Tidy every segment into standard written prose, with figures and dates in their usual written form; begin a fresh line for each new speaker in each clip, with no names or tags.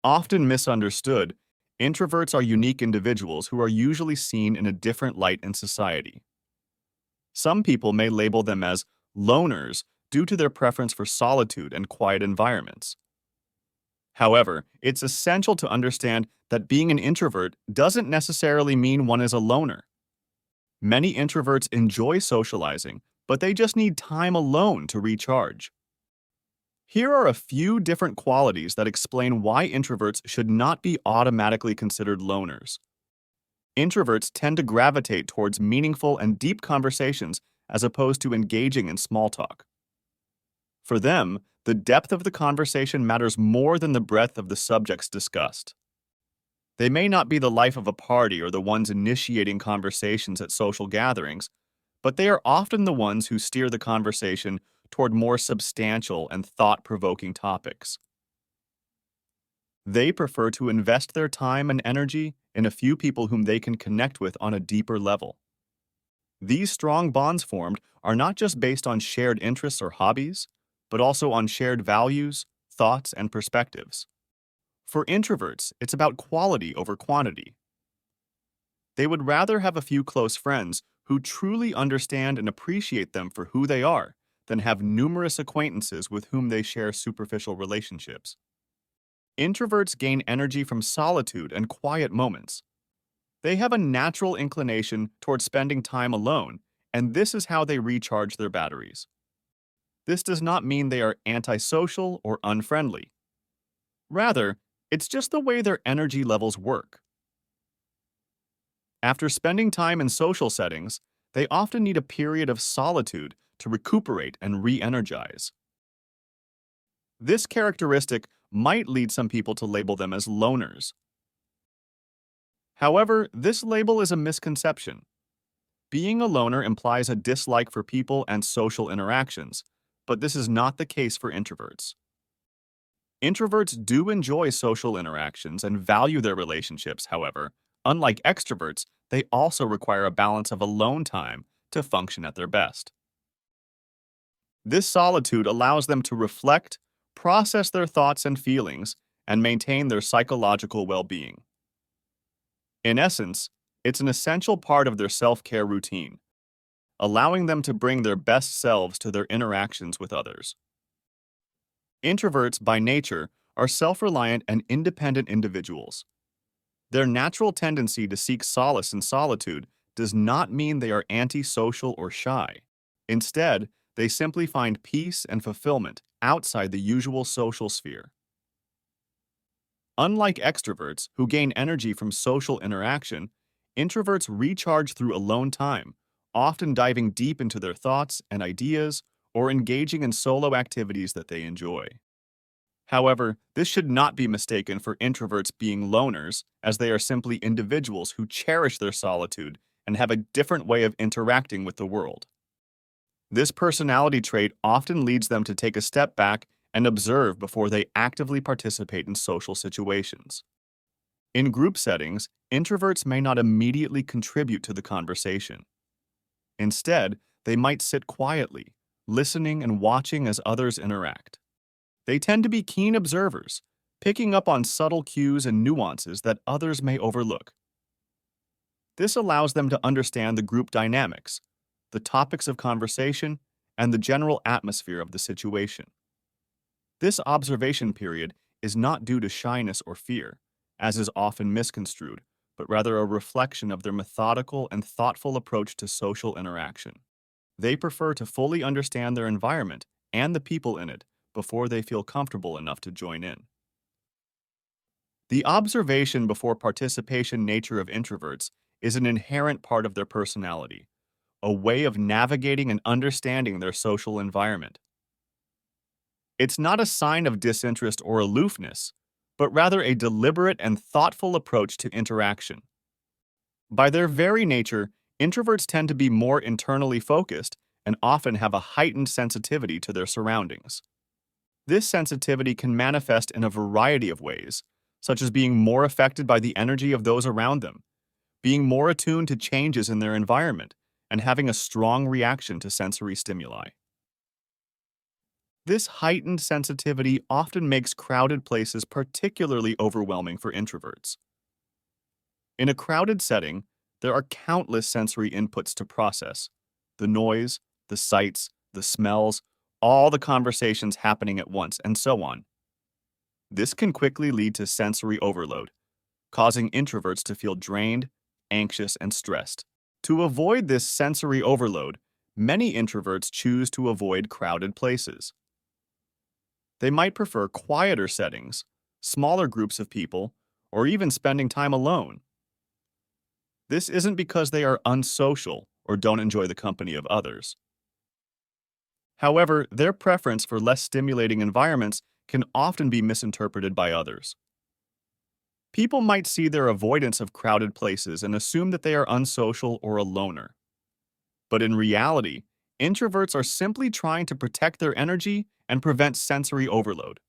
Often misunderstood, introverts are unique individuals who are usually seen in a different light in society. Some people may label them as loners due to their preference for solitude and quiet environments. However, it's essential to understand that being an introvert doesn't necessarily mean one is a loner. Many introverts enjoy socializing, but they just need time alone to recharge. Here are a few different qualities that explain why introverts should not be automatically considered loners. Introverts tend to gravitate towards meaningful and deep conversations as opposed to engaging in small talk. For them, the depth of the conversation matters more than the breadth of the subjects discussed. They may not be the life of a party or the ones initiating conversations at social gatherings, but they are often the ones who steer the conversation toward more substantial and thought-provoking topics. They prefer to invest their time and energy in a few people whom they can connect with on a deeper level. These strong bonds formed are not just based on shared interests or hobbies, but also on shared values, thoughts, and perspectives. For introverts, it's about quality over quantity. They would rather have a few close friends who truly understand and appreciate them for who they are than have numerous acquaintances with whom they share superficial relationships. Introverts gain energy from solitude and quiet moments. They have a natural inclination toward spending time alone, and this is how they recharge their batteries. This does not mean they are antisocial or unfriendly. Rather, it's just the way their energy levels work. After spending time in social settings, they often need a period of solitude to recuperate and re-energize. This characteristic might lead some people to label them as loners. However, this label is a misconception. Being a loner implies a dislike for people and social interactions, but this is not the case for introverts. Introverts do enjoy social interactions and value their relationships, however. Unlike extroverts, they also require a balance of alone time to function at their best. This solitude allows them to reflect, process their thoughts and feelings, and maintain their psychological well-being. In essence, it's an essential part of their self-care routine, allowing them to bring their best selves to their interactions with others. Introverts, by nature, are self-reliant and independent individuals. Their natural tendency to seek solace in solitude does not mean they are antisocial or shy. Instead, they simply find peace and fulfillment outside the usual social sphere. Unlike extroverts, who gain energy from social interaction, introverts recharge through alone time, often diving deep into their thoughts and ideas or engaging in solo activities that they enjoy. However, this should not be mistaken for introverts being loners, as they are simply individuals who cherish their solitude and have a different way of interacting with the world. This personality trait often leads them to take a step back and observe before they actively participate in social situations. In group settings, introverts may not immediately contribute to the conversation. Instead, they might sit quietly, listening and watching as others interact. They tend to be keen observers, picking up on subtle cues and nuances that others may overlook. This allows them to understand the group dynamics, the topics of conversation, and the general atmosphere of the situation. This observation period is not due to shyness or fear, as is often misconstrued, but rather a reflection of their methodical and thoughtful approach to social interaction. They prefer to fully understand their environment and the people in it before they feel comfortable enough to join in. The observation before participation nature of introverts is an inherent part of their personality, a way of navigating and understanding their social environment. It's not a sign of disinterest or aloofness, but rather a deliberate and thoughtful approach to interaction. By their very nature, introverts tend to be more internally focused and often have a heightened sensitivity to their surroundings. This sensitivity can manifest in a variety of ways, such as being more affected by the energy of those around them, being more attuned to changes in their environment, and having a strong reaction to sensory stimuli. This heightened sensitivity often makes crowded places particularly overwhelming for introverts. In a crowded setting, there are countless sensory inputs to process: the noise, the sights, the smells, all the conversations happening at once, and so on. This can quickly lead to sensory overload, causing introverts to feel drained, anxious, and stressed. To avoid this sensory overload, many introverts choose to avoid crowded places. They might prefer quieter settings, smaller groups of people, or even spending time alone. This isn't because they are unsocial or don't enjoy the company of others. However, their preference for less stimulating environments can often be misinterpreted by others. People might see their avoidance of crowded places and assume that they are unsocial or a loner. But in reality, introverts are simply trying to protect their energy and prevent sensory overload.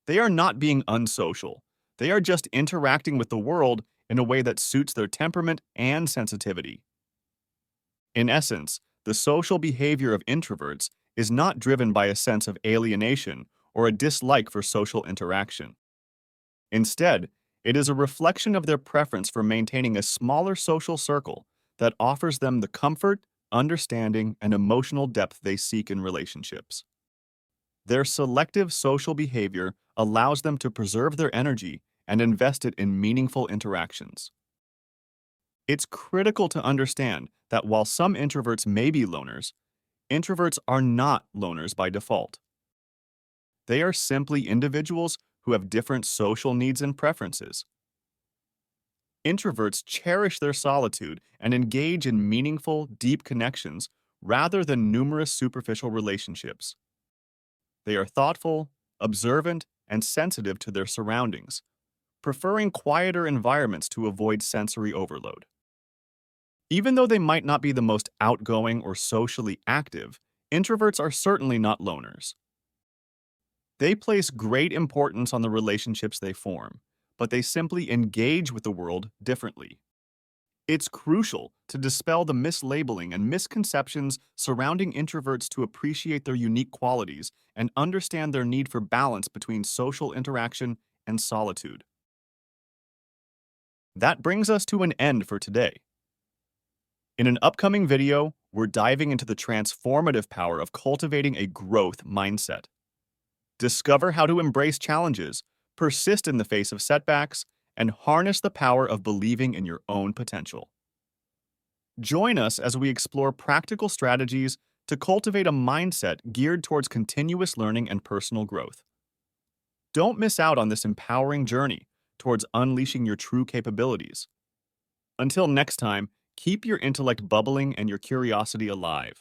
They are not being unsocial. They are just interacting with the world in a way that suits their temperament and sensitivity. In essence, the social behavior of introverts is not driven by a sense of alienation or a dislike for social interaction. Instead, it is a reflection of their preference for maintaining a smaller social circle that offers them the comfort, understanding, and emotional depth they seek in relationships. Their selective social behavior allows them to preserve their energy and invest it in meaningful interactions. It's critical to understand that while some introverts may be loners, introverts are not loners by default. They are simply individuals who have different social needs and preferences. Introverts cherish their solitude and engage in meaningful, deep connections rather than numerous superficial relationships. They are thoughtful, observant, and sensitive to their surroundings, preferring quieter environments to avoid sensory overload. Even though they might not be the most outgoing or socially active, introverts are certainly not loners. They place great importance on the relationships they form, but they simply engage with the world differently. It's crucial to dispel the mislabeling and misconceptions surrounding introverts to appreciate their unique qualities and understand their need for balance between social interaction and solitude. That brings us to an end for today. In an upcoming video, we're diving into the transformative power of cultivating a growth mindset. Discover how to embrace challenges, persist in the face of setbacks, and harness the power of believing in your own potential. Join us as we explore practical strategies to cultivate a mindset geared towards continuous learning and personal growth. Don't miss out on this empowering journey towards unleashing your true capabilities. Until next time, keep your intellect bubbling and your curiosity alive.